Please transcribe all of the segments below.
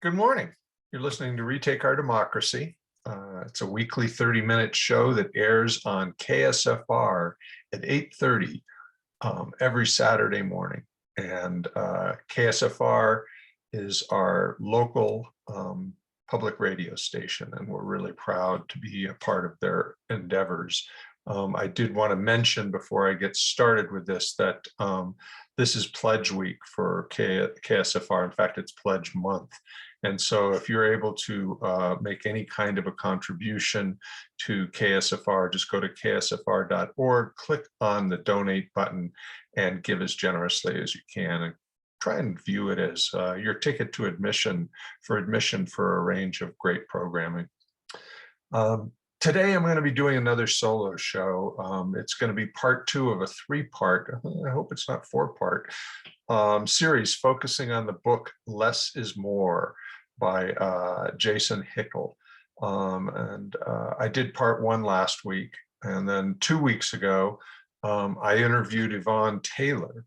Good morning. You're listening to Retake Our Democracy. It's a weekly 30-minute show that airs on KSFR at 8:30 every Saturday morning. And KSFR is our local public radio station, and we're really proud to be a part of their endeavors. I did want to mention before I get started with this that this is Pledge Week for KSFR. In fact, it's Pledge Month. And so if you're able to make any kind of a contribution to KSFR, just go to ksfr.org, click on the donate button, and give as generously as you can. And try and view it as your ticket to admission for a range of great programming. Today, I'm going to be doing another solo show. It's going to be part 2 of a 3-part, I hope it's not 4-part, series focusing on the book Less is More by Jason Hickel. I did part 1 last week. And then 2 weeks ago, I interviewed Yvonne Taylor.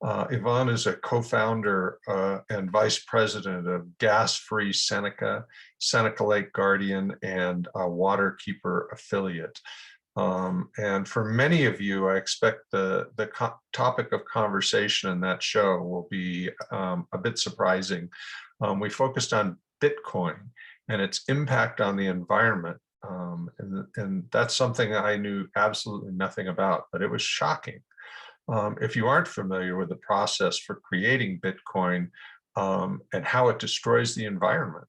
Yvonne is a co-founder and vice president of Gas-Free Seneca, Seneca Lake Guardian, and a Waterkeeper affiliate. And for many of you, I expect the topic of conversation in that show will be a bit surprising. We focused on Bitcoin and its impact on the environment. And that's something I knew absolutely nothing about, but it was shocking. If you aren't familiar with the process for creating Bitcoin and how it destroys the environment,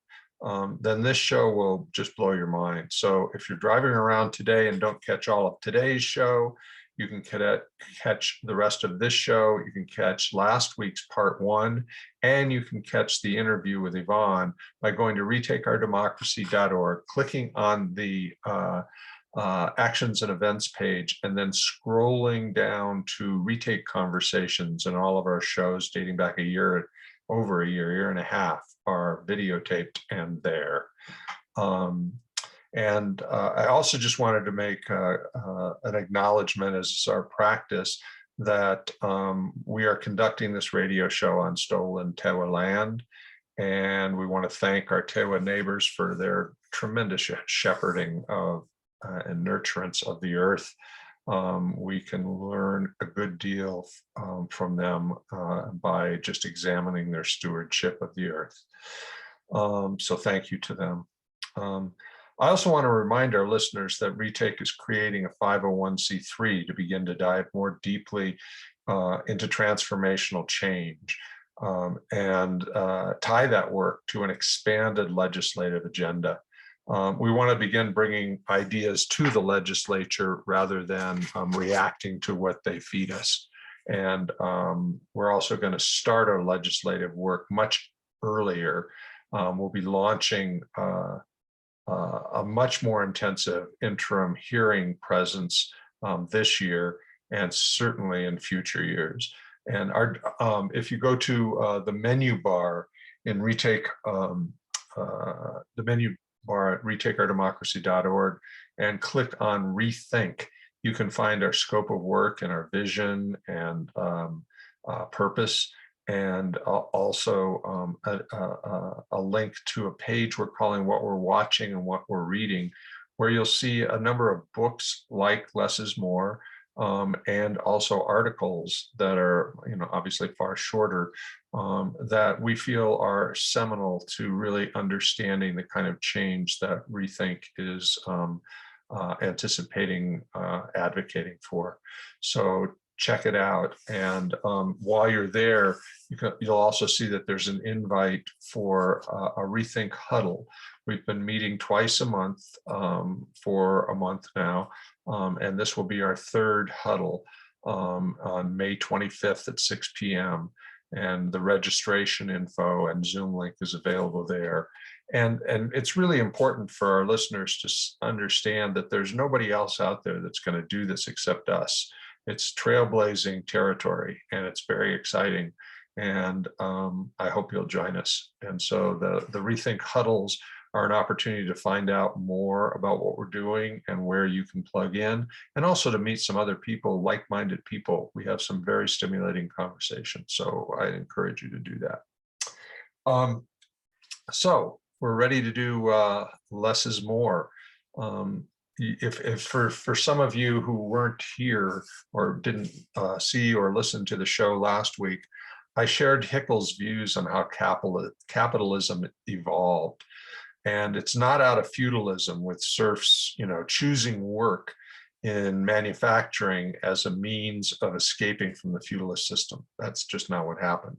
then this show will just blow your mind. So if you're driving around today and don't catch all of today's show, you can catch the rest of this show. You can catch last week's part 1, and you can catch the interview with Yvonne by going to retakeourdemocracy.org, clicking on the actions and events page, and then scrolling down to Retake Conversations, and all of our shows dating back over a year and a half are videotaped and there. I also just wanted to make an acknowledgement, as is our practice, that we are conducting this radio show on stolen Tewa land. And we want to thank our Tewa neighbors for their tremendous shepherding of and nurturance of the earth. We can learn a good deal from them by just examining their stewardship of the earth. So thank you to them. I also want to remind our listeners that Retake is creating a 501c3 to begin to dive more deeply into transformational change and tie that work to an expanded legislative agenda. We want to begin bringing ideas to the legislature rather than reacting to what they feed us. And we're also going to start our legislative work much earlier. We'll be launching a much more intensive interim hearing presence this year, and certainly in future years. And if you go to the menu bar in Retake, the menu bar at retakeourdemocracy.org and click on Rethink, you can find our scope of work and our vision and purpose, and also a link to a page we're calling What We're Watching and What We're Reading, where you'll see a number of books like Less is More, and also articles that are, obviously far shorter, that we feel are seminal to really understanding the kind of change that Rethink is anticipating, advocating for. So check it out. And while you're there, you'll also see that there's an invite for a Rethink huddle. We've been meeting twice a month for a month now, and this will be our 3rd huddle on May 25th at 6 p.m. And the registration info and Zoom link is available there. And it's really important for our listeners to understand that there's nobody else out there that's going to do this except us. It's trailblazing territory, and it's very exciting. And I hope you'll join us. And so the Rethink huddles are an opportunity to find out more about what we're doing and where you can plug in, and also to meet some other people, like-minded people. We have some very stimulating conversations, so I encourage you to do that. So we're ready to do less is more. If for some of you who weren't here or didn't see or listen to the show last week, I shared Hickel's views on how capitalism evolved. And it's not out of feudalism with serfs, choosing work in manufacturing as a means of escaping from the feudalist system. That's just not what happened.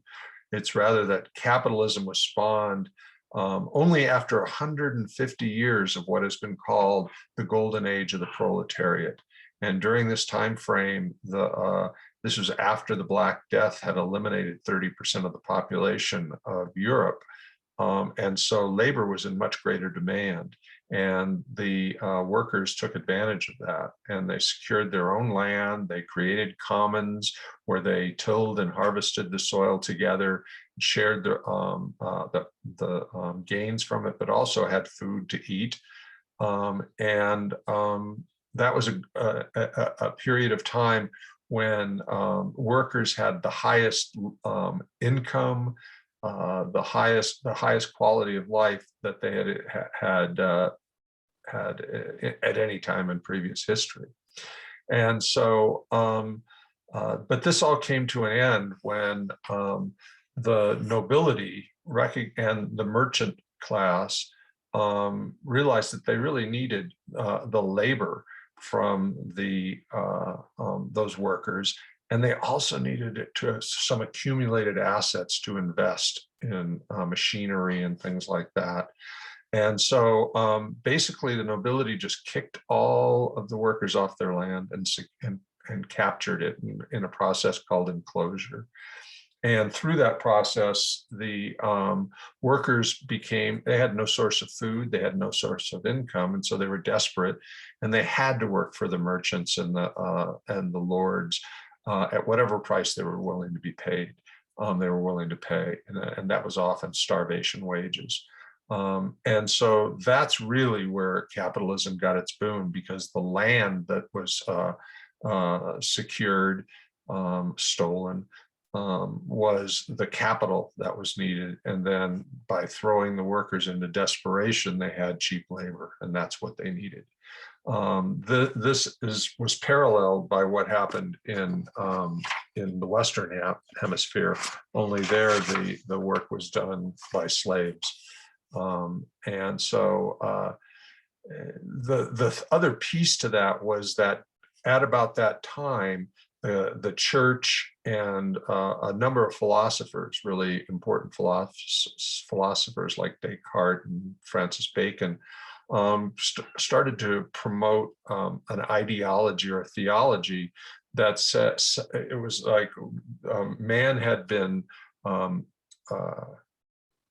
It's rather that capitalism was spawned only after 150 years of what has been called the golden age of the proletariat. And during this time frame, this was after the Black Death had eliminated 30% of the population of Europe. And so labor was in much greater demand. And the workers took advantage of that, and they secured their own land. They created commons where they tilled and harvested the soil together, shared the gains from it, but also had food to eat. And that was a period of time when workers had the highest income, the highest quality of life that they had at any time in previous history. And so, but this all came to an end when the nobility and the merchant class realized that they really needed the labor from those workers. And they also needed some accumulated assets to invest in machinery and things like that. And so basically the nobility just kicked all of the workers off their land and captured it in a process called enclosure. And through that process, the workers they had no source of food, they had no source of income, and so they were desperate, and they had to work for the merchants and the lords at whatever price they were willing to be paid. They were willing to pay, and that was often starvation wages. And so that's really where capitalism got its boom, because the land that was secured, stolen, was the capital that was needed. And then by throwing the workers into desperation, they had cheap labor, and that's what they needed. This was paralleled by what happened in the Western Hemisphere, only there the work was done by slaves. And so the other piece to that was that at about that time, the church and a number of philosophers, really important philosophers like Descartes and Francis Bacon, started to promote an ideology or a theology that says it was like man had been the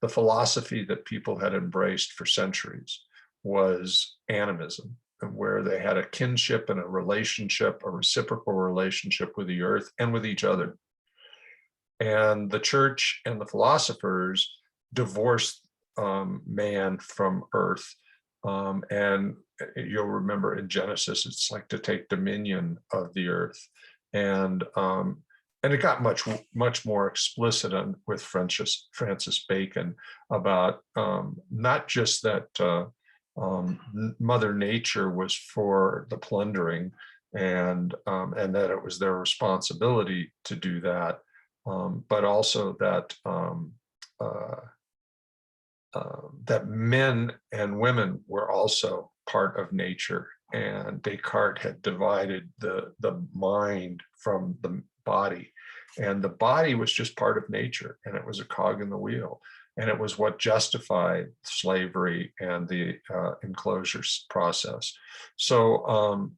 philosophy that people had embraced for centuries was animism, where they had a kinship and a relationship, a reciprocal relationship with the earth and with each other. And the church and the philosophers divorced man from earth. And you'll remember in Genesis, it's like to take dominion of the earth. And it got much more explicit with Francis Bacon about not just that Mother Nature was for the plundering, and that it was their responsibility to do that, but also that that men and women were also part of nature. And Descartes had divided the mind from the body, and the body was just part of nature, and it was a cog in the wheel, and it was what justified slavery and the enclosure process. So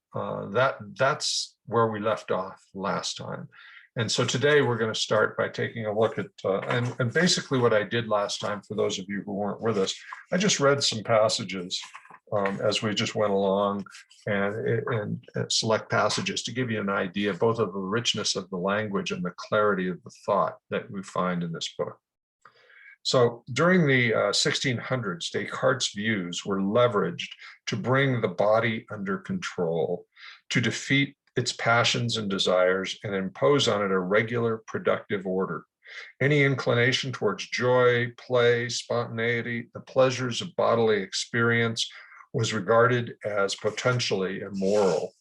that's where we left off last time. And so today we're going to start by taking a look at, and basically what I did last time, for those of you who weren't with us, I just read some passages as we just went along, and select passages to give you an idea both of the richness of the language and the clarity of the thought that we find in this book. So during the 1600s, Descartes' views were leveraged to bring the body under control, to defeat its passions and desires, and impose on it a regular, productive order. Any inclination towards joy, play, spontaneity, the pleasures of bodily experience was regarded as potentially immoral.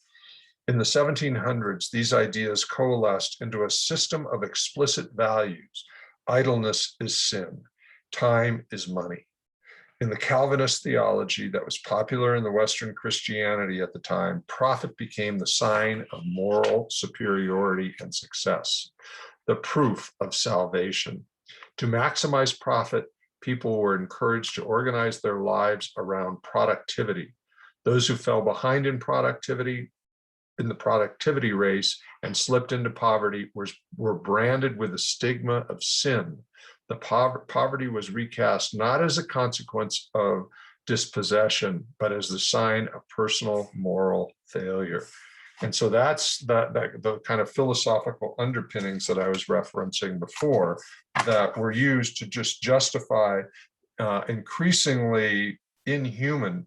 In the 1700s, these ideas coalesced into a system of explicit values. Idleness is sin. Time is money. In the Calvinist theology that was popular in the Western Christianity at the time, profit became the sign of moral superiority and success, the proof of salvation. To maximize profit, people were encouraged to organize their lives around productivity. Those who fell behind in the productivity race and slipped into poverty were branded with the stigma of sin. The poverty was recast not as a consequence of dispossession, but as the sign of personal moral failure. And so that's the kind of philosophical underpinnings that I was referencing before that were used to just justify increasingly inhuman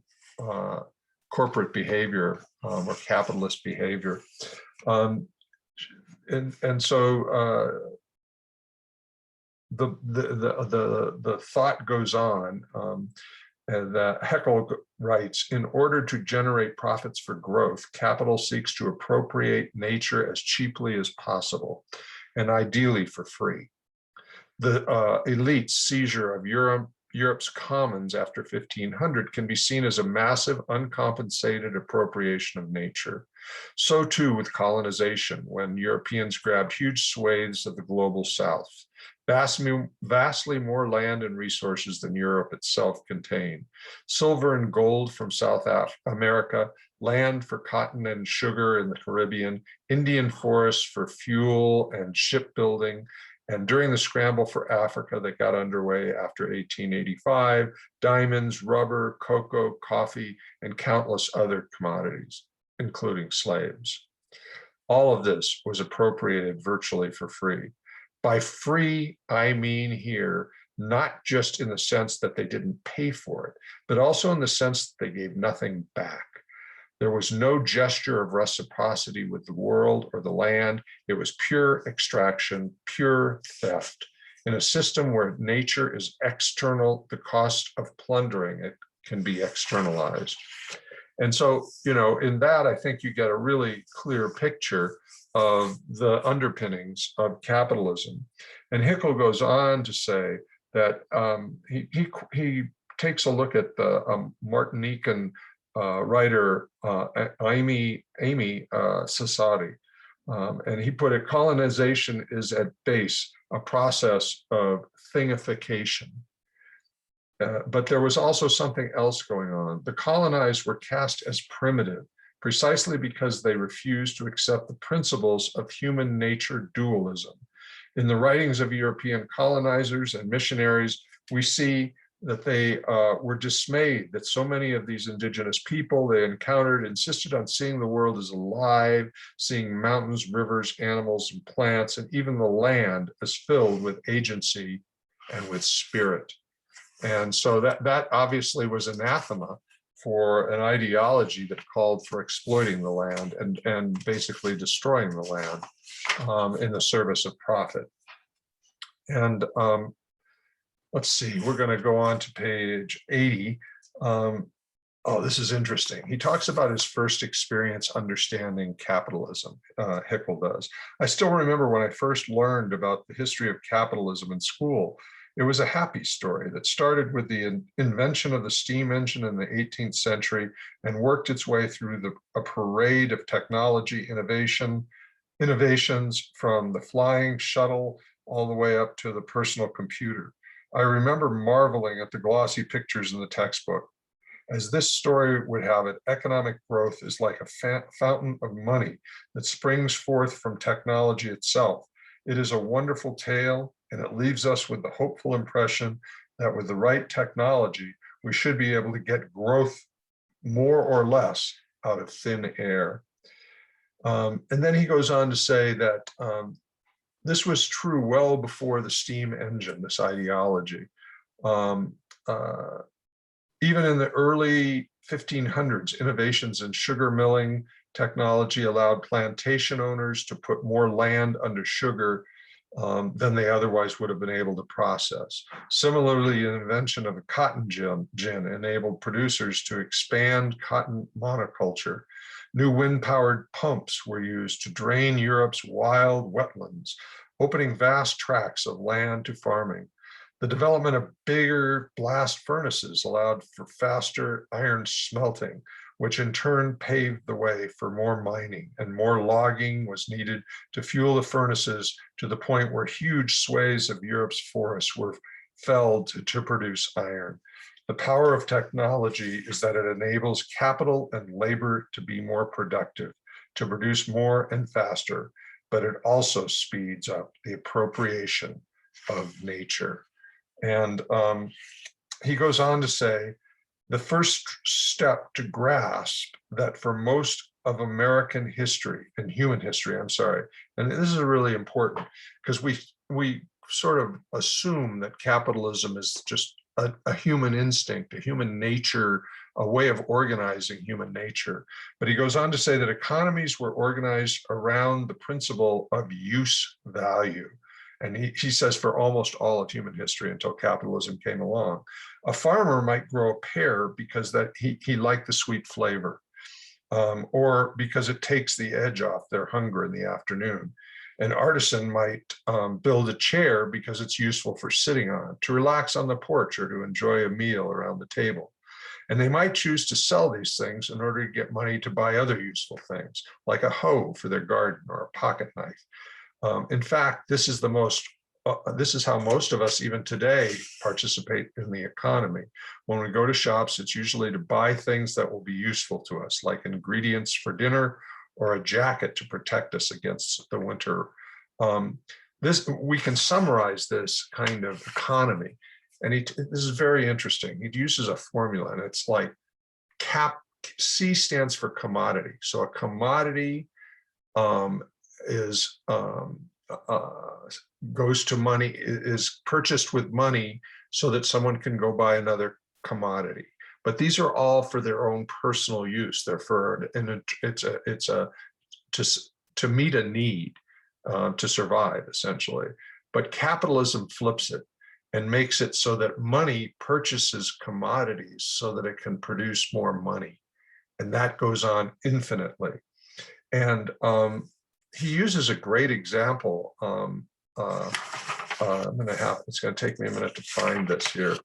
corporate behavior or capitalist behavior. And so the thought goes on, and Haeckel writes, in order to generate profits for growth, capital seeks to appropriate nature as cheaply as possible, and ideally for free. The elite's seizure of Europe's commons after 1500 can be seen as a massive uncompensated appropriation of nature. So too with colonization, when Europeans grabbed huge swathes of the global south, vastly more land and resources than Europe itself contained. Silver and gold from South America, land for cotton and sugar in the Caribbean, Indian forests for fuel and shipbuilding, and during the scramble for Africa that got underway after 1885, diamonds, rubber, cocoa, coffee, and countless other commodities, including slaves. All of this was appropriated virtually for free. By free, I mean here, not just in the sense that they didn't pay for it, but also in the sense that they gave nothing back. There was no gesture of reciprocity with the world or the land. It was pure extraction, pure theft. In a system where nature is external, the cost of plundering it can be externalized. And so, in that, I think you get a really clear picture of the underpinnings of capitalism. And Haeckel goes on to say that he takes a look at the Martinican writer Amy Sasadi, and he put it, colonization is at base a process of thingification. But there was also something else going on. The colonized were cast as primitive, precisely because they refused to accept the principles of human nature dualism. In the writings of European colonizers and missionaries, we see that they were dismayed that so many of these indigenous people they encountered insisted on seeing the world as alive, seeing mountains, rivers, animals, and plants, and even the land as filled with agency and with spirit. And so that obviously was anathema for an ideology that called for exploiting the land and basically destroying the land in the service of profit. And let's see, we're going to go on to page 80. Oh, this is interesting. He talks about his first experience understanding capitalism, Haeckel does. I still remember when I first learned about the history of capitalism in school. It was a happy story that started with the invention of the steam engine in the 18th century and worked its way through a parade of technology innovations from the flying shuttle all the way up to the personal computer. I remember marveling at the glossy pictures in the textbook. As this story would have it, economic growth is like a fountain of money that springs forth from technology itself. It is a wonderful tale, and it leaves us with the hopeful impression that with the right technology, we should be able to get growth more or less out of thin air. And then he goes on to say that this was true well before the steam engine, this ideology. Even in the early 1500s, innovations in sugar milling technology allowed plantation owners to put more land under sugar than they otherwise would have been able to process. Similarly, the invention of the cotton gin enabled producers to expand cotton monoculture. New wind-powered pumps were used to drain Europe's wild wetlands, opening vast tracts of land to farming. The development of bigger blast furnaces allowed for faster iron smelting, which in turn paved the way for more mining, and more logging was needed to fuel the furnaces to the point where huge swathes of Europe's forests were felled to produce iron. The power of technology is that it enables capital and labor to be more productive, to produce more and faster, but it also speeds up the appropriation of nature. And he goes on to say, the first step to grasp that for most of American history and human history, I'm sorry, and this is really important because we sort of assume that capitalism is just a human instinct, a human nature, a way of organizing human nature. But he goes on to say that economies were organized around the principle of use value. And he says for almost all of human history until capitalism came along. A farmer might grow a pear because that he liked the sweet flavor, or because it takes the edge off their hunger in the afternoon. An artisan might build a chair because it's useful for sitting on, to relax on the porch, or to enjoy a meal around the table. And they might choose to sell these things in order to get money to buy other useful things, like a hoe for their garden or a pocket knife. In fact, this is how most of us even today participate in the economy. When we go to shops, it's usually to buy things that will be useful to us, like ingredients for dinner or a jacket to protect us against the winter. We can summarize this kind of economy, and this is very interesting. He uses a formula, and it's like C stands for commodity. So a commodity goes to money, is purchased with money so that someone can go buy another commodity. But these are all for their own personal use. They're for, and it's to meet a need, to survive, essentially. But capitalism flips it and makes it so that money purchases commodities so that it can produce more money. And that goes on infinitely. And he uses a great example. It's going to take me a minute to find this here.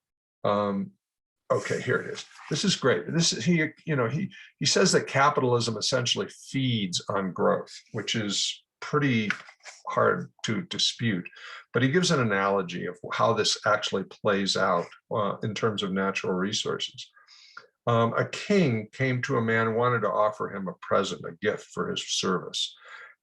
Okay, here it is. This is great. He says that capitalism essentially feeds on growth, which is pretty hard to dispute. But he gives an analogy of how this actually plays out in terms of natural resources. A king came to a man and wanted to offer him a present, a gift for his service.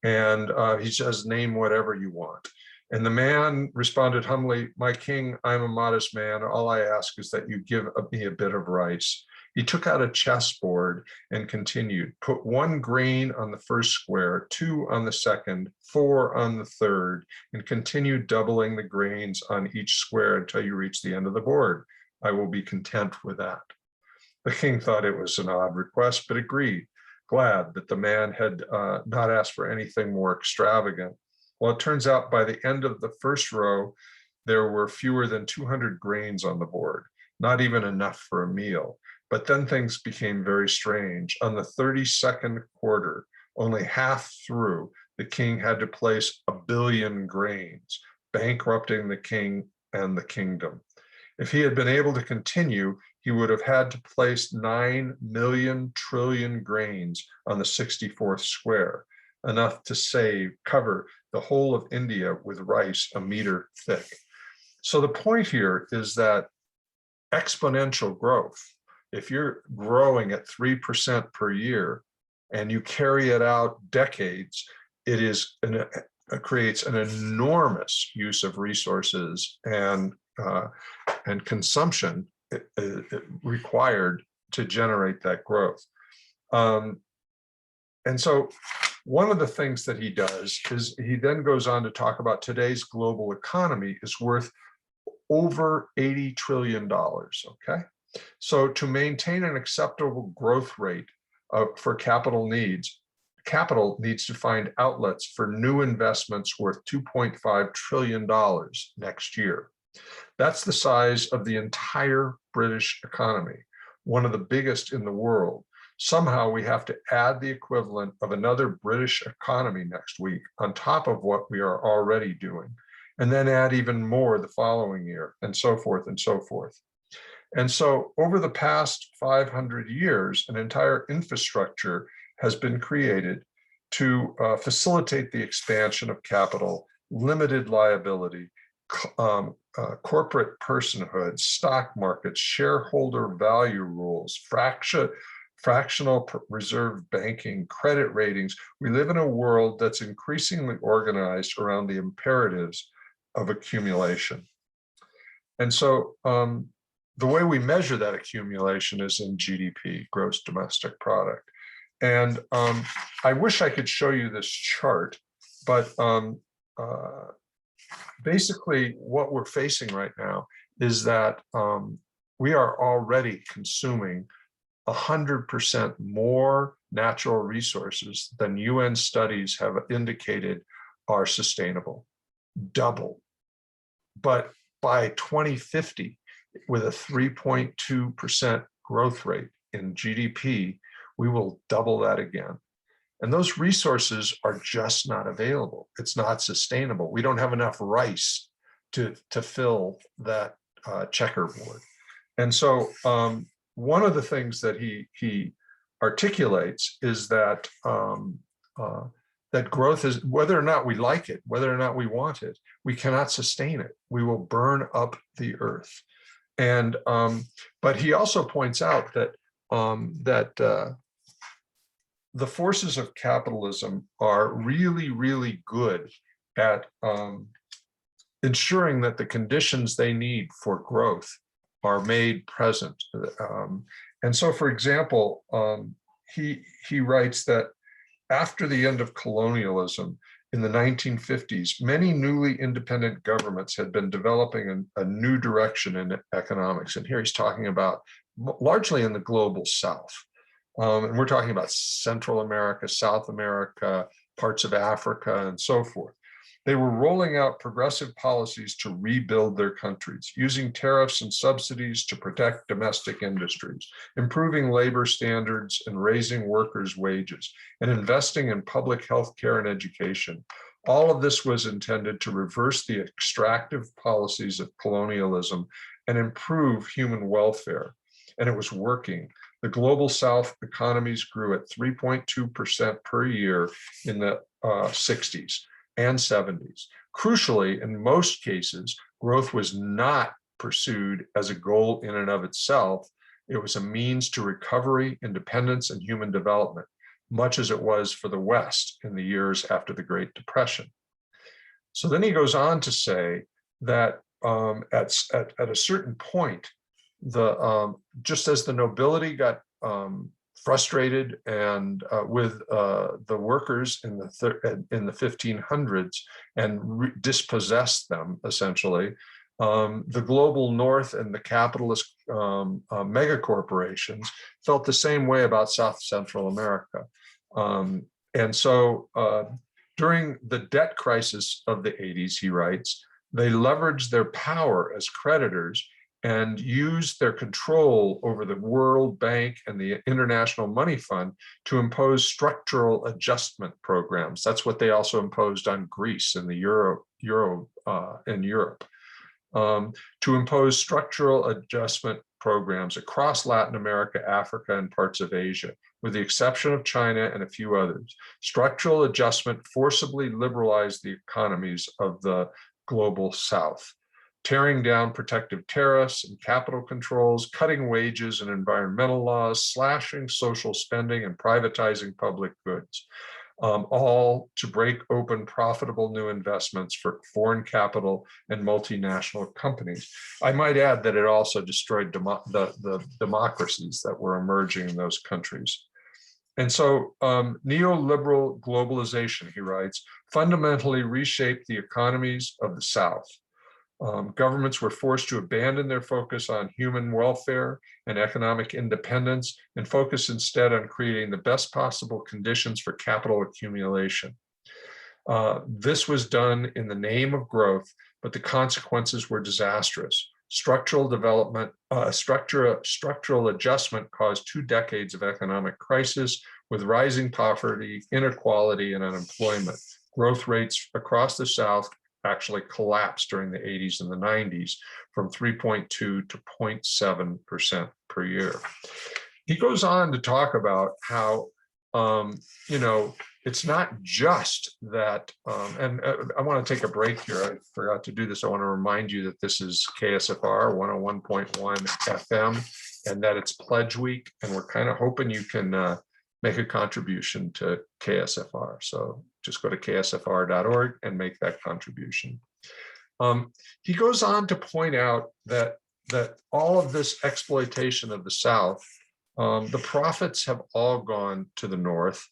And he says, name whatever you want. And the man responded humbly, my king, I'm a modest man. All I ask is that you give me a bit of rice. He took out a chessboard and continued, put 1 grain on the first square, 2 on the second, 4 on the third, and continue doubling the grains on each square until you reach the end of the board. I will be content with that. The king thought it was an odd request, but agreed, glad that the man had not asked for anything more extravagant. Well, it turns out by the end of the first row, there were fewer than 200 grains on the board, not even enough for a meal. But then things became very strange. On the 32nd quarter, only half through, the king had to place 1 billion grains, bankrupting the king and the kingdom. If he had been able to continue, he would have had to place 9 million trillion grains on the 64th square, enough to cover the whole of India with rice a meter thick. So the point here is that exponential growth, if you're growing at 3% per year and you carry it out decades, it creates an enormous use of resources and consumption required to generate that growth. And so one of the things that he does is he then goes on to talk about today's global economy is worth over $80 trillion, okay? So to maintain an acceptable growth rate for capital needs, capital needs to find outlets for new investments worth $2.5 trillion next year. That's the size of the entire British economy, one of the biggest in the world. Somehow we have to add the equivalent of another British economy next week on top of what we are already doing, and then add even more the following year, and so forth and so forth. And so over the past 500 years, an entire infrastructure has been created to facilitate the expansion of capital, limited liability, corporate personhood, stock markets, shareholder value rules, fractional reserve banking, credit ratings. We live in a world that's increasingly organized around the imperatives of accumulation. And so the way we measure that accumulation is in GDP, gross domestic product. And I wish I could show you this chart, but basically what we're facing right now is that we are already consuming 100% more natural resources than UN studies have indicated are sustainable, double. But by 2050, with a 3.2% growth rate in GDP, we will double that again. And those resources are just not available. It's not sustainable. We don't have enough rice to fill that checkerboard. And so one of the things that he articulates is that that growth is, whether or not we like it, whether or not we want it, we cannot sustain it. We will burn up the earth. And but he also points out that the forces of capitalism are really, really good at ensuring that the conditions they need for growth are made present. And so, for example, he writes that after the end of colonialism in the 1950s, many newly independent governments had been developing a new direction in economics. And here he's talking about largely in the global South. And we're talking about Central America, South America, parts of Africa, and so forth. They were rolling out progressive policies to rebuild their countries, using tariffs and subsidies to protect domestic industries, improving labor standards and raising workers' wages, and investing in public health care and education. All of this was intended to reverse the extractive policies of colonialism and improve human welfare. And it was working. The global South economies grew at 3.2% per year in the 60s and 70s. Crucially, in most cases, growth was not pursued as a goal in and of itself. It was a means to recovery, independence, and human development, much as it was for the West in the years after the Great Depression. So then he goes on to say that at a certain point, just as the nobility got frustrated and with the workers in the 1500s and dispossessed them, essentially, the global North and the capitalist megacorporations felt the same way about South Central America. And so during the debt crisis of the 80s, he writes, they leveraged their power as creditors and used their control over the World Bank and the International Money Fund to impose structural adjustment programs. That's what they also imposed on Greece and the Euro in Europe, to impose structural adjustment programs across Latin America, Africa, and parts of Asia, with the exception of China and a few others. Structural adjustment forcibly liberalized the economies of the global South, tearing down protective tariffs and capital controls, cutting wages and environmental laws, slashing social spending, and privatizing public goods, all to break open profitable new investments for foreign capital and multinational companies. I might add that it also destroyed the democracies that were emerging in those countries. And so neoliberal globalization, he writes, fundamentally reshaped the economies of the South. Governments were forced to abandon their focus on human welfare and economic independence and focus instead on creating the best possible conditions for capital accumulation. This was done in the name of growth, but the consequences were disastrous. Structural adjustment caused 2 decades of economic crisis with rising poverty, inequality, and unemployment. Growth rates across the South actually collapsed during the 80s and the 90s from 3.2 to 0.7% per year. He goes on to talk about how, it's not just that, and I want to take a break here. I forgot to do this. I want to remind you that this is KSFR 101.1 FM and that it's Pledge Week. And we're kind of hoping you can make a contribution to KSFR. So just go to ksfr.org and make that contribution. He goes on to point out that all of this exploitation of the South, the profits have all gone to the North.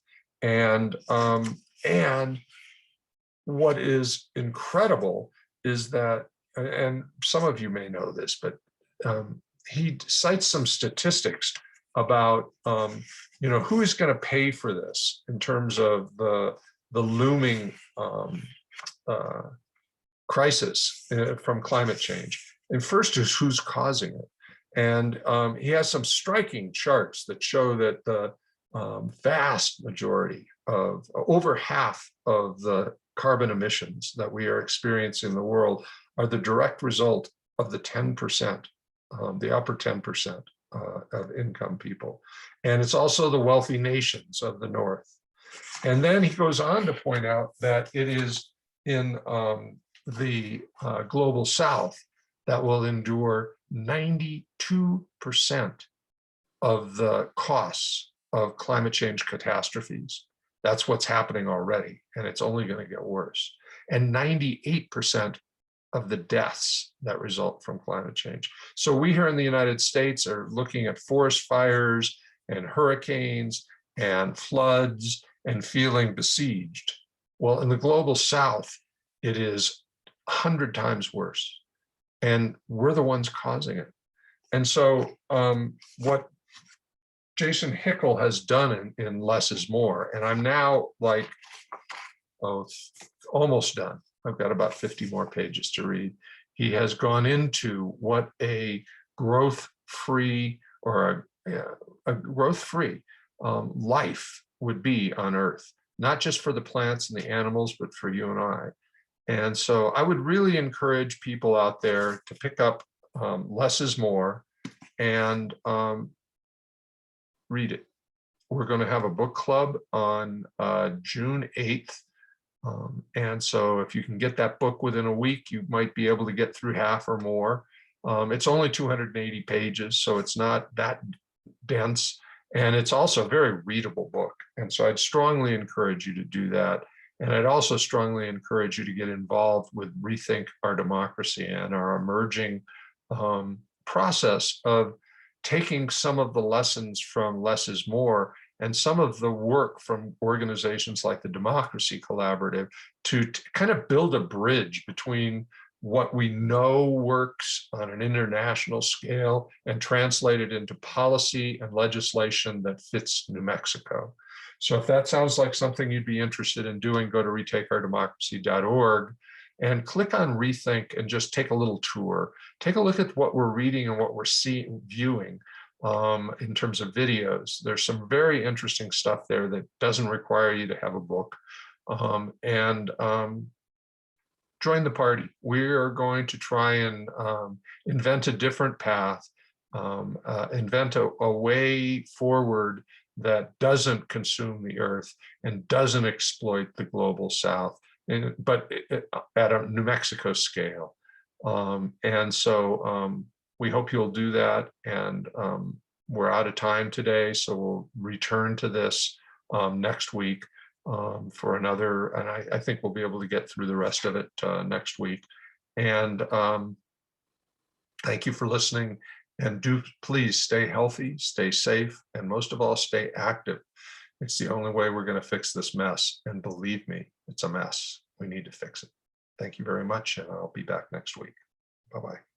And what is incredible is that, and some of you may know this, but he cites some statistics about who is going to pay for this in terms of the looming crisis from climate change. And first is who's causing it. And he has some striking charts that show that the vast majority of over half of the carbon emissions that we are experiencing in the world are the direct result of the 10%, the upper 10% of income people. And it's also the wealthy nations of the North. And then he goes on to point out that it is in the global South that will endure 92% of the costs of climate change catastrophes. That's what's happening already, and it's only going to get worse. And 98% of the deaths that result from climate change. So we here in the United States are looking at forest fires and hurricanes and floods and feeling besieged. Well, in the global South, it is 100 times worse. And we're the ones causing it. And so what Jason Hickel has done in Less is More, and I'm now like, almost done. I've got about 50 more pages to read. He has gone into what a growth-free or a growth-free life would be on Earth, not just for the plants and the animals, but for you and I. And so I would really encourage people out there to pick up Less is More and read it. We're going to have a book club on June 8th. And so if you can get that book within a week, you might be able to get through half or more. It's only 280 pages, so it's not that dense. And it's also a very readable book. And so I'd strongly encourage you to do that. And I'd also strongly encourage you to get involved with Rethink Our Democracy and our emerging process of taking some of the lessons from Less is More and some of the work from organizations like the Democracy Collaborative to kind of build a bridge between what we know works on an international scale and translate it into policy and legislation that fits New Mexico. So if that sounds like something you'd be interested in doing, go to rethakeourdemocracy.org and click on Rethink and just take a little tour. Take a look at what we're reading and what we're viewing in terms of videos. There's some very interesting stuff there that doesn't require you to have a book. Join the party. We are going to try and invent a different path, invent a way forward that doesn't consume the Earth and doesn't exploit the global South, but at a New Mexico scale. And so we hope you'll do that. And we're out of time today, so we'll return to this next week for another, and I think we'll be able to get through the rest of it next week. And thank you for listening. And do please stay healthy, stay safe, and most of all, stay active. It's the only way we're going to fix this mess. And believe me, it's a mess. We need to fix it. Thank you very much, and I'll be back next week. Bye-bye.